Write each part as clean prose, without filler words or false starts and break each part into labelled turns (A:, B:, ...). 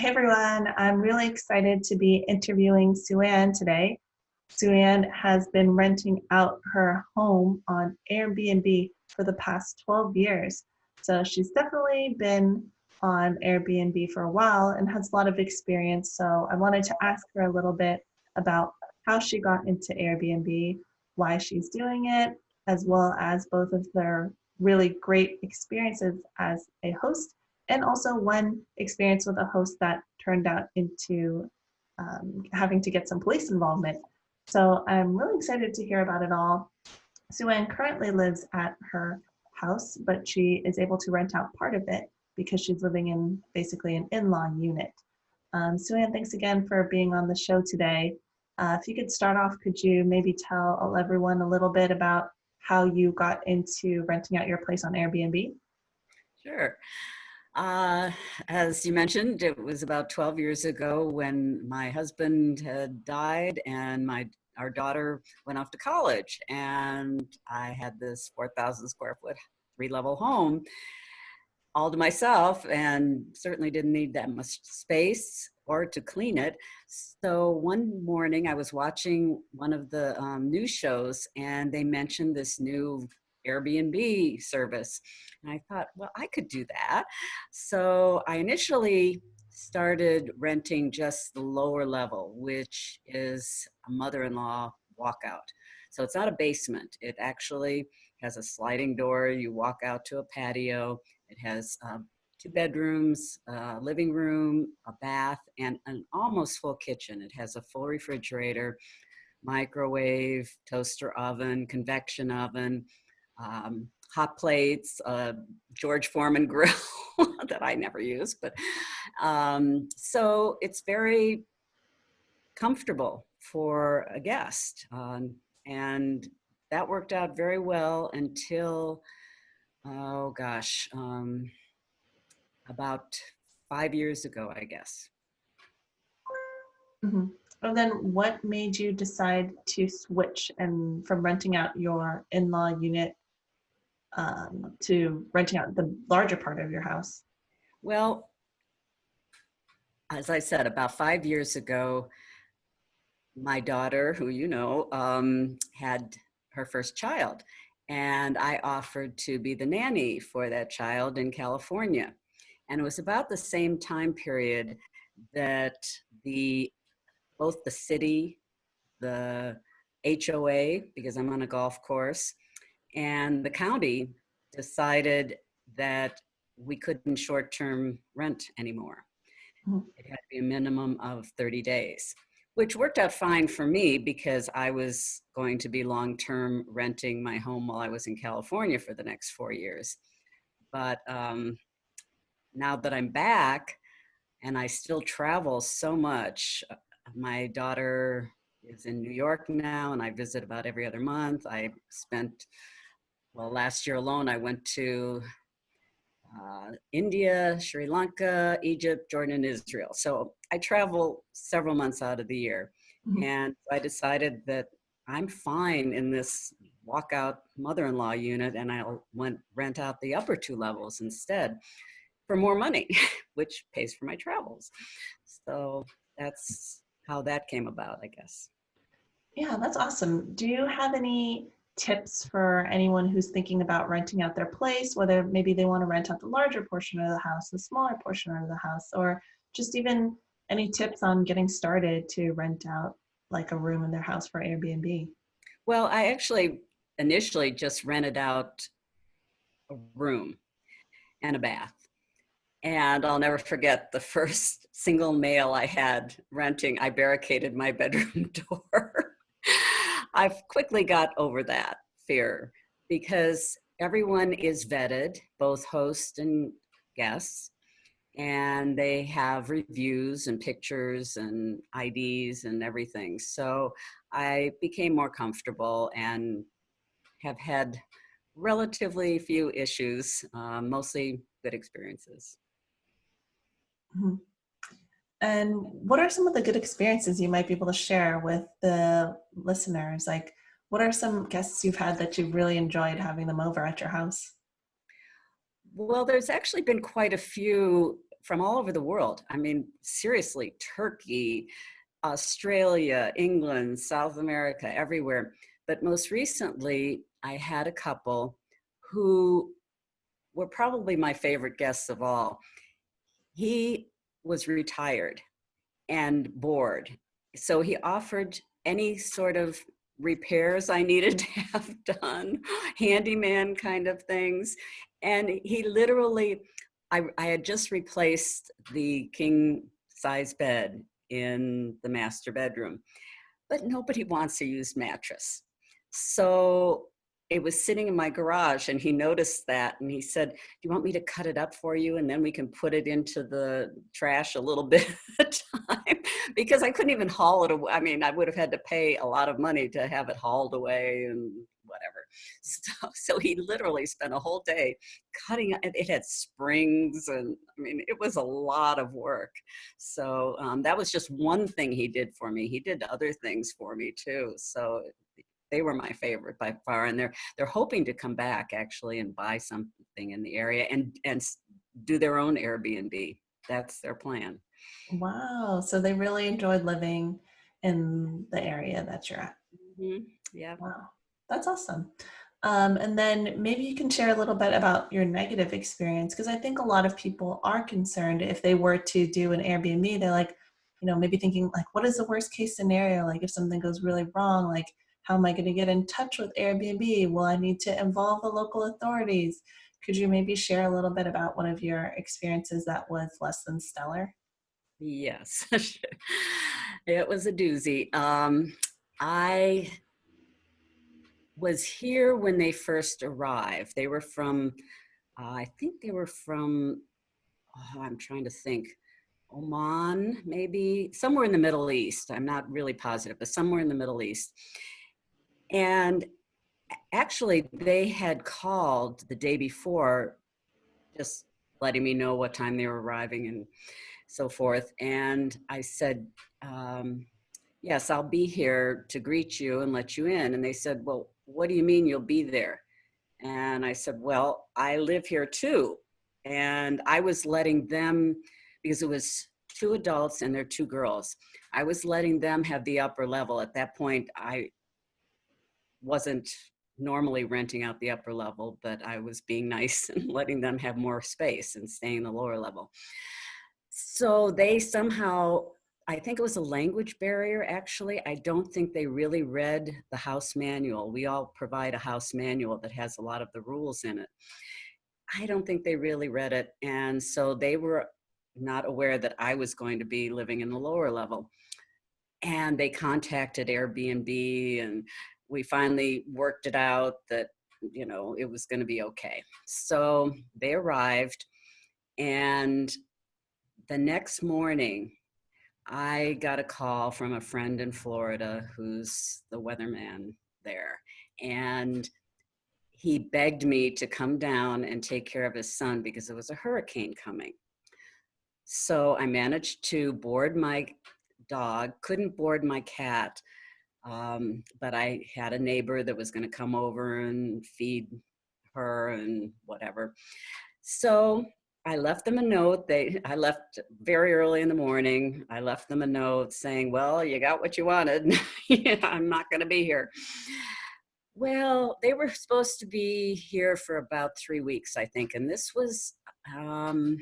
A: Hey everyone, I'm really excited to be interviewing SueAnn today. SueAnn has been renting out her home on Airbnb for the past 12 years. So she's definitely been on Airbnb for a while and has a lot of experience. So I wanted to ask her a little bit about how she got into Airbnb, why she's doing it, as well as both of their really great experiences as a host and also one experience with a host that turned out into having to get some police involvement. So I'm really excited to hear about it all. SueAnn currently lives at her house, but she is able to rent out part of it because she's living in basically an in-law unit. SueAnn, thanks again for being on the show today. If you could start off, could you maybe tell everyone a little bit about how you got into renting out your place on Airbnb?
B: Sure. As you mentioned, it was about 12 years ago when my husband had died and our daughter went off to college, and I had this 4,000 square foot, 3-level home all to myself and certainly didn't need that much space or to clean it. So one morning I was watching one of the news shows and they mentioned this new Airbnb service. And I thought, well, I could do that. So I initially started renting just the lower level, which is a mother-in-law walkout. So it's not a basement. It actually has a sliding door. You walk out to a patio. It has 2 bedrooms, a living room, a bath, and an almost full kitchen. It has a full refrigerator, microwave, toaster oven, convection oven, hot plates, George Foreman grill that I never use. But so it's very comfortable for a guest. And that worked out very well until, oh gosh, about 5 years ago, I guess.
A: Mm-hmm. And then what made you decide to switch and from renting out your in-law unit to renting out the larger part of your house?
B: Well, as I said, about 5 years ago, my daughter, who you know, had her first child. And I offered to be the nanny for that child in California. And it was about the same time period that both the city, the HOA, because I'm on a golf course, and the county decided that we couldn't short-term rent anymore.
A: Mhm.
B: It had to be a minimum of 30 days, which worked out fine for me because I was going to be long-term renting my home while I was in California for the next 4 years. But now that I'm back and I still travel so much, my daughter is in New York now and I visit about every other month. Last year alone, I went to India, Sri Lanka, Egypt, Jordan, and Israel. So I travel several months out of the year.
A: Mhm.
B: And I decided that I'm fine in this walkout mother-in-law unit and I'll rent out the upper 2 levels instead for more money, which pays for my travels. So that's how that came about, I guess.
A: Yeah, that's awesome. Do you have any tips for anyone who's thinking about renting out their place, whether maybe they want to rent out the larger portion of the house, the smaller portion of the house, or just even any tips on getting started to rent out like a room in their house for Airbnb?
B: Well, I actually initially just rented out a room and a bath. And I'll never forget the first single male I had renting, I barricaded my bedroom door. I've quickly got over that fear because everyone is vetted, both hosts and guests, and they have reviews and pictures and IDs and everything. So I became more comfortable and have had relatively few issues, mostly good experiences.
A: Mhm. And what are some of the good experiences you might be able to share with the listeners? Like, what are some guests you've had that you've really enjoyed having them over at your house?
B: Well, there's actually been quite a few from all over the world. I mean, seriously, Turkey, Australia, England, South America, everywhere. But most recently, I had a couple who were probably my favorite guests of all. He was retired and bored. So he offered any sort of repairs I needed to have done, handyman kind of things. And he literally, I had just replaced the king size bed in the master bedroom, but nobody wants a used mattress. So it was sitting in my garage, and he noticed that, and he said, do you want me to cut it up for you, and then we can put it into the trash a little bit at a time? Because I couldn't even haul it away. I mean, I would have had to pay a lot of money to have it hauled away and whatever. So he literally spent a whole day cutting it. It had springs, and I mean, it was a lot of work. So that was just one thing he did for me. He did other things for me too. So they were my favorite by far, and they're hoping to come back actually and buy something in the area and do their own Airbnb. That's their plan.
A: Wow. So they really enjoyed living in the area that you're at.
B: Mm-hmm. Yeah.
A: Wow. That's awesome. And then maybe you can share a little bit about your negative experience, because I think a lot of people are concerned if they were to do an Airbnb, they're like, maybe thinking like, what is the worst case scenario? Like if something goes really wrong, like how am I going to get in touch with Airbnb? Will I need to involve the local authorities? Could you maybe share a little bit about one of your experiences that was less than stellar?
B: Yes. It was a doozy. I was here when they first arrived. They were from, I think they were from, oh, I'm trying to think, Oman, maybe somewhere in the Middle East. I'm not really positive, but somewhere in the Middle East. And actually, they had called the day before, just letting me know what time they were arriving and so forth. And I said, yes, I'll be here to greet you and let you in. And they said, well, what do you mean you'll be there? And I said, well, I live here too. And I was letting them, because it was two adults and they're two girls, I was letting them have the upper level. At that point, I wasn't normally renting out the upper level, but I was being nice and letting them have more space and staying in the lower level. So they somehow, I think it was a language barrier, actually. I don't think they really read the house manual. We all provide a house manual that has a lot of the rules in it. I don't think they really read it. And so they were not aware that I was going to be living in the lower level. And they contacted Airbnb, and we finally worked it out that, it was going to be okay. So they arrived, and the next morning, I got a call from a friend in Florida who's the weatherman there. And he begged me to come down and take care of his son because there was a hurricane coming. So I managed to board my dog, couldn't board my cat, but I had a neighbor that was going to come over and feed her and whatever. So I left them a note. I left very early in the morning. I left them a note saying, well, you got what you wanted. I'm not going to be here. Well, they were supposed to be here for about 3 weeks, I think. And this was, I'm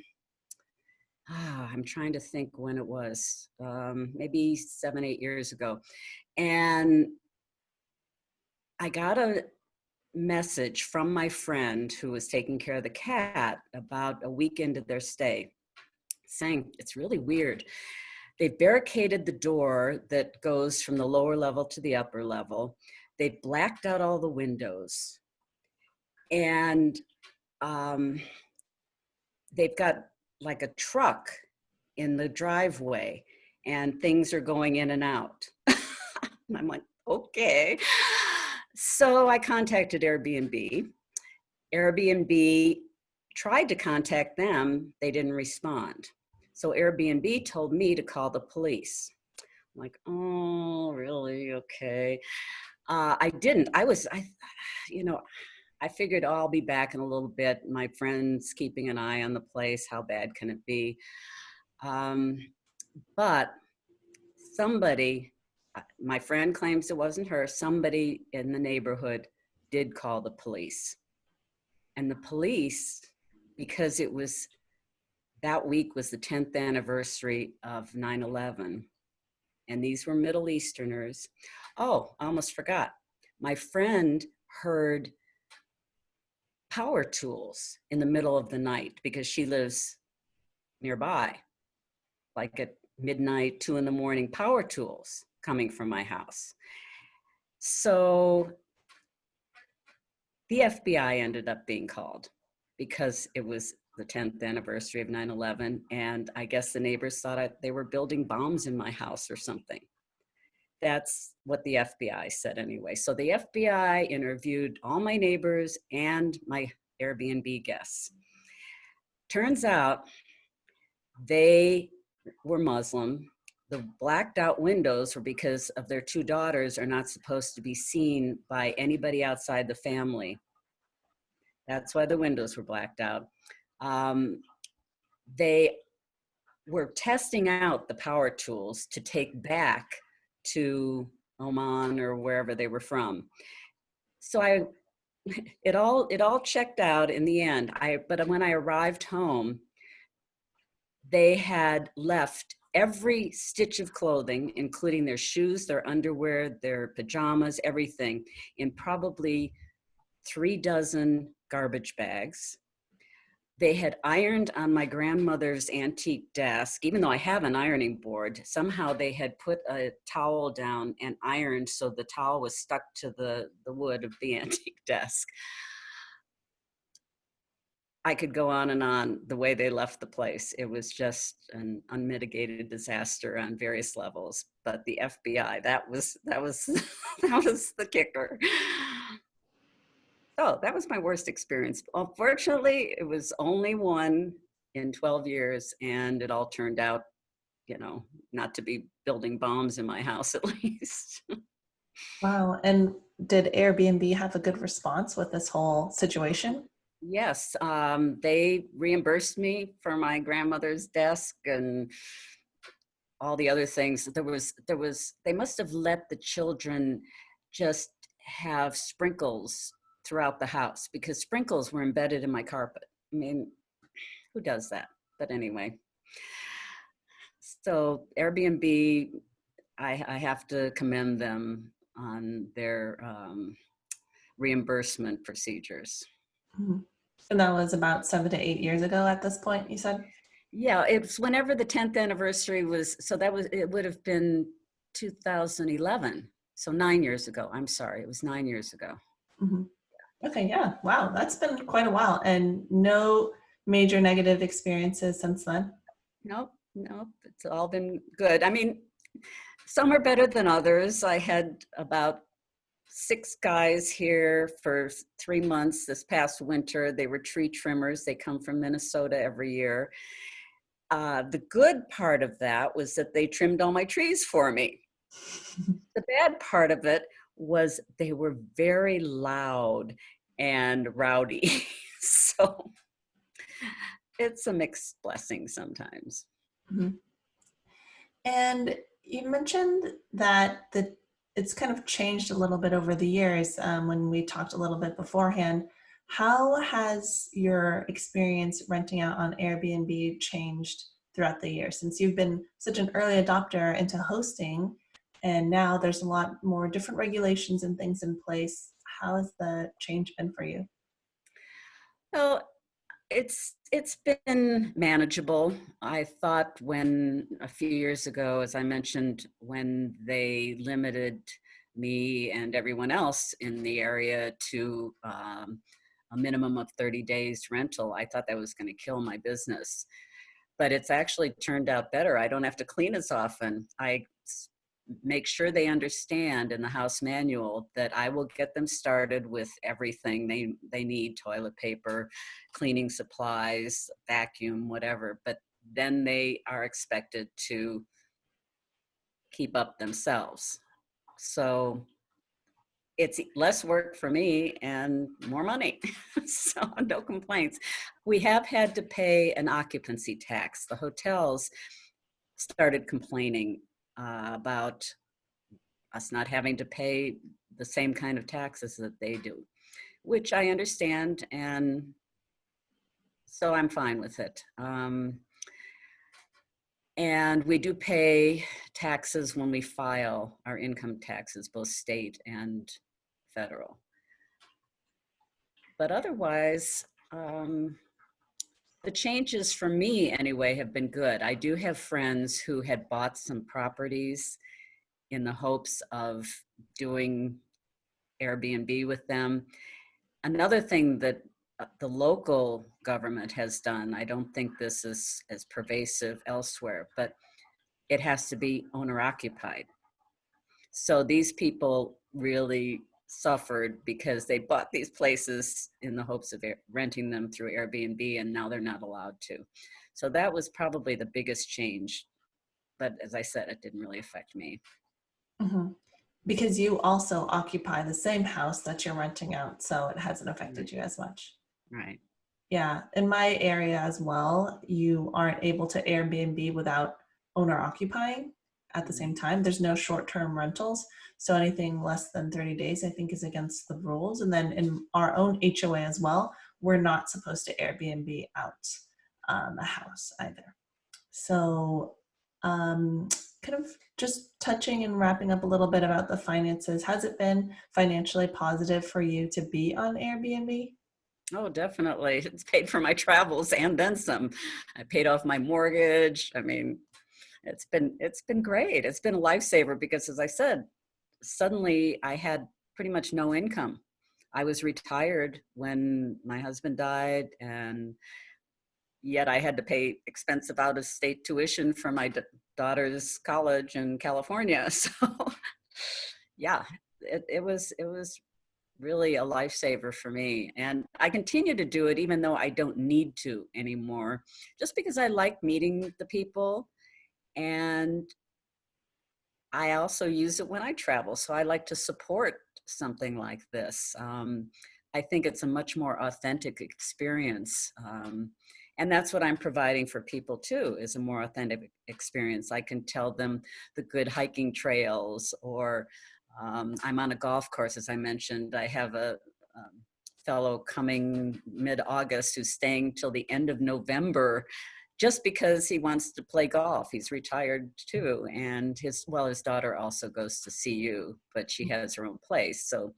B: trying to think when it was, maybe 7, 8 years ago. And I got a message from my friend who was taking care of the cat about a week into their stay saying, it's really weird. They barricaded the door that goes from the lower level to the upper level. They blacked out all the windows. And they've got like a truck in the driveway, and things are going in and out. And I'm like, okay. So I contacted Airbnb. Airbnb tried to contact them. They didn't respond. So Airbnb told me to call the police. I'm like, oh, really? Okay. I didn't. I figured, oh, I'll be back in a little bit. My friend's keeping an eye on the place. How bad can it be? Um, but somebody, my friend claims it wasn't her, somebody in the neighborhood did call the police. And the police, because it was that week was the 10th anniversary of 9/11, and these were Middle Easterners. Oh, I almost forgot. My friend heard power tools in the middle of the night because she lives nearby, like at midnight, 2 in the morning, power tools coming from my house. So the FBI ended up being called because it was the 10th anniversary of 9/11. And I guess the neighbors thought they were building bombs in my house or something. That's what the FBI said anyway. So the FBI interviewed all my neighbors and my Airbnb guests. Turns out they were Muslim. The blacked out windows were because of their two daughters are not supposed to be seen by anybody outside the family. That's why the windows were blacked out. They were testing out the power tools to take back to Oman or wherever they were from. So it all checked out in the end. But when I arrived home, they had left every stitch of clothing, including their shoes, their underwear, their pajamas, everything, in probably 3 dozen garbage bags. They had ironed on my grandmother's antique desk, even though I have an ironing board. Somehow they had put a towel down and ironed so the towel was stuck to the wood of the antique desk. I could go on and on the way they left the place. It was just an unmitigated disaster on various levels. But the FBI, that was that was the kicker. So that was my worst experience. Unfortunately, it was only one in 12 years, and it all turned out, not to be building bombs in my house at least.
A: Wow. And did Airbnb have a good response with this whole situation?
B: Yes, they reimbursed me for my grandmother's desk and all the other things. They must have let the children just have sprinkles throughout the house because sprinkles were embedded in my carpet. I mean, who does that? But anyway, so Airbnb, I have to commend them on their reimbursement procedures.
A: Mhm. And that was about 7 to 8 years ago at this point, you said?
B: Yeah, it was whenever the 10th anniversary was, so it would have been 2011. So 9 years ago. I'm sorry, it was 9 years ago.
A: Hmm. Okay, yeah. Wow, that's been quite a while. And no major negative experiences since then?
B: Nope, nope, it's all been good. I mean, some are better than others. I had about 6 guys here for 3 months this past winter. They were tree trimmers. They come from Minnesota every year. The good part of that was that they trimmed all my trees for me. The bad part of it was they were very loud and rowdy. So it's a mixed blessing sometimes.
A: Mhm. And you mentioned that it's kind of changed a little bit over the years when we talked a little bit beforehand. How has your experience renting out on Airbnb changed throughout the years since you've been such an early adopter into hosting and now there's a lot more different regulations and things in place? How has the change been for you?
B: So it's been manageable. I thought when a few years ago, as I mentioned, when they limited me and everyone else in the area to a minimum of 30 days rental, I thought that was going to kill my business. But it's actually turned out better. I don't have to clean as often. I make sure they understand in the house manual that I will get them started with everything they need: toilet paper, cleaning supplies, vacuum, whatever. But then they are expected to keep up themselves. So it's less work for me and more money. So no complaints. We have had to pay an occupancy tax. The hotels started complaining about us not having to pay the same kind of taxes that they do, which I understand, and so I'm fine with it. And we do pay taxes when we file our income taxes, both state and federal. But otherwise, the changes for me anyway have been good. I do have friends who had bought some properties in the hopes of doing Airbnb with them. Another thing that the local government has done, I don't think this is as pervasive elsewhere, but it has to be owner occupied. So these people really suffered because they bought these places in the hopes of renting them through Airbnb, and now they're not allowed to. So that was probably the biggest change. But as I said, it didn't really affect me.
A: Hmm. Because you also occupy the same house that you're renting out, so it hasn't affected
B: Right.
A: you as much.
B: Right.
A: Yeah, in my area as well, you aren't able to Airbnb without owner occupying at the same time. There's no short-term rentals, so anything less than 30 days, I think, is against the rules. And then in our own HOA as well, we're not supposed to Airbnb out a house either. So, kind of just touching and wrapping up a little bit about the finances. Has it been financially positive for you to be on Airbnb?
B: Oh, definitely. It's paid for my travels and then some. I paid off my mortgage. I mean, it's been great. It's been a lifesaver because, as I said, suddenly I had pretty much no income. I was retired when my husband died, and yet I had to pay expensive out-of-state tuition for my daughter's college in California. So, yeah, it was really a lifesaver for me. And I continue to do it even though I don't need to anymore, just because I like meeting the people. And I also use it when I travel. So I like to support something like this. I think it's a much more authentic experience. And that's what I'm providing for people too, is a more authentic experience. I can tell them the good hiking trails, or I'm on a golf course, as I mentioned. I have a fellow coming mid-August who's staying till the end of November just because he wants to play golf. He's retired too. And his daughter also goes to CU, but she has her own place. So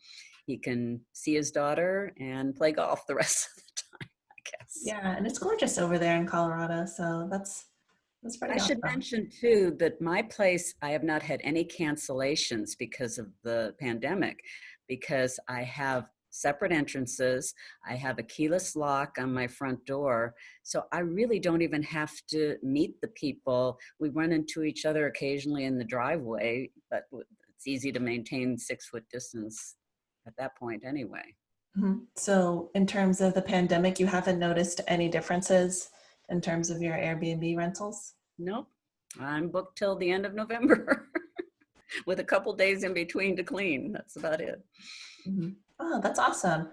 B: he can see his daughter and play golf the rest of the time, I guess.
A: Yeah, and it's gorgeous over there in Colorado, so that's
B: I
A: pretty
B: should
A: awesome.
B: mention too that my place, I have not had any cancellations because of the pandemic, because I have separate entrances. I have a keyless lock on my front door. So I really don't even have to meet the people. We run into each other occasionally in the driveway, but it's easy to maintain 6-foot distance at that point anyway.
A: Mhm. So, in terms of the pandemic, you haven't noticed any differences in terms of your Airbnb rentals?
B: Nope. I'm booked till the end of November with a couple days in between to clean. That's about it.
A: Mhm. Oh, that's awesome.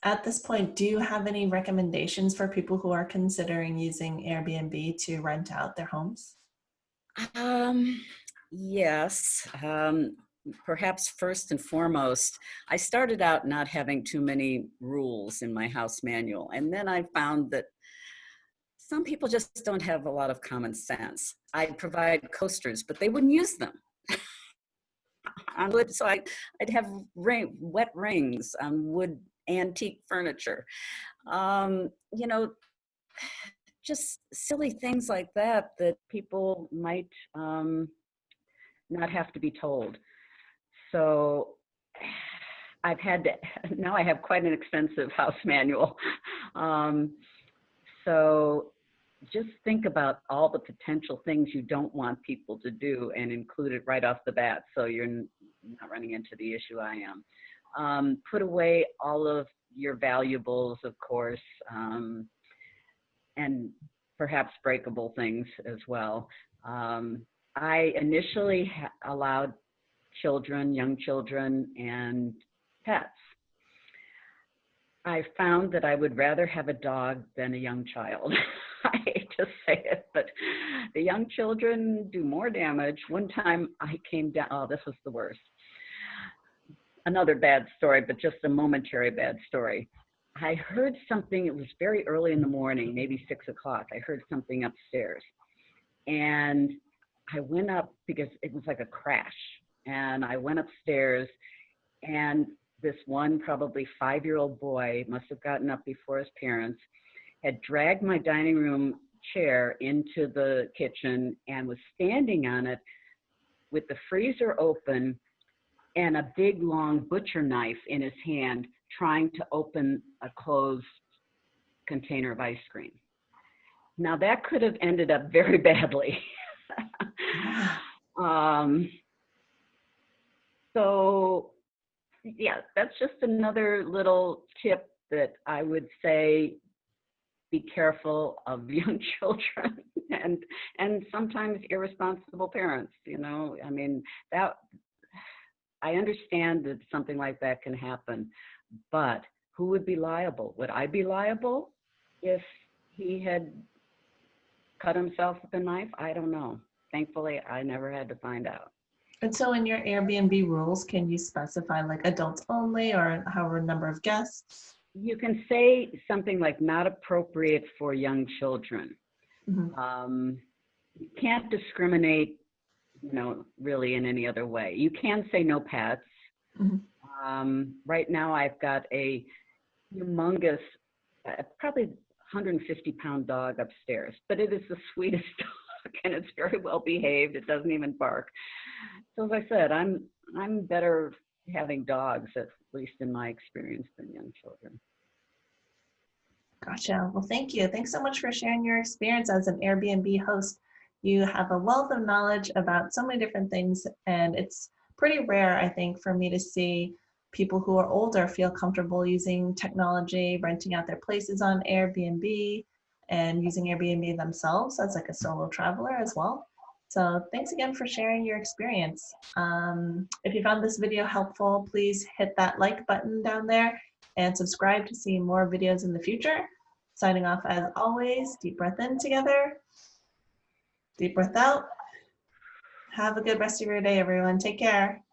A: At this point, do you have any recommendations for people who are considering using Airbnb to rent out their homes?
B: Um, yes. Perhaps first and foremost, I started out not having too many rules in my house manual. And then I found that some people just don't have a lot of common sense. I'd provide coasters, but they wouldn't use them on wood. So I'd have wet rings on wood antique furniture. You know, just silly things like that that people might not have to be told. So I've had to, now I have quite an expensive house manual. Um, so just think about all the potential things you don't want people to do and include it right off the bat, so you're not running into the issue I am. Put away all of your valuables, of course, and perhaps breakable things as well. I initially allowed children, young children, and pets. I found that I would rather have a dog than a young child. I hate to say it, but the young children do more damage. One time I came down, oh, this was the worst. Another bad story, but just a momentary bad story. I heard something, it was very early in the morning, maybe 6 o'clock. I heard something upstairs. And I went up because it was like a crash. And I went upstairs, and this one probably 5-year-old boy must have gotten up before his parents, had dragged my dining room chair into the kitchen and was standing on it with the freezer open and a big long butcher knife in his hand, trying to open a closed container of ice cream. Now that could have ended up very badly. So yeah, that's just another little tip that I would say: be careful of young children and sometimes irresponsible parents. You know, I mean, that I understand that something like that can happen, but who would be liable? Would I be liable if he had cut himself with a knife? I don't know. Thankfully, I never had to find out.
A: And so in your Airbnb rules, can you specify like adults only or however number of guests?
B: You can say something like not appropriate for young children.
A: Mm-hmm.
B: You can't discriminate, you know, really in any other way. You can say no pets.
A: Mm-hmm.
B: Right now I've got a humongous, probably 150-pound dog upstairs, but it is the sweetest dog and it's very well behaved. It doesn't even bark. So as I said, I'm better having dogs, at least in my experience, than young children.
A: Gotcha. Well, thank you. Thanks so much for sharing your experience as an Airbnb host. You have a wealth of knowledge about so many different things, and it's pretty rare, I think, for me to see people who are older feel comfortable using technology, renting out their places on Airbnb, and using Airbnb themselves as like a solo traveler as well. So thanks again for sharing your experience. If you found this video helpful, please hit that like button down there and subscribe to see more videos in the future. Signing off as always, deep breath in together, deep breath out. Have a good rest of your day, everyone. Take care.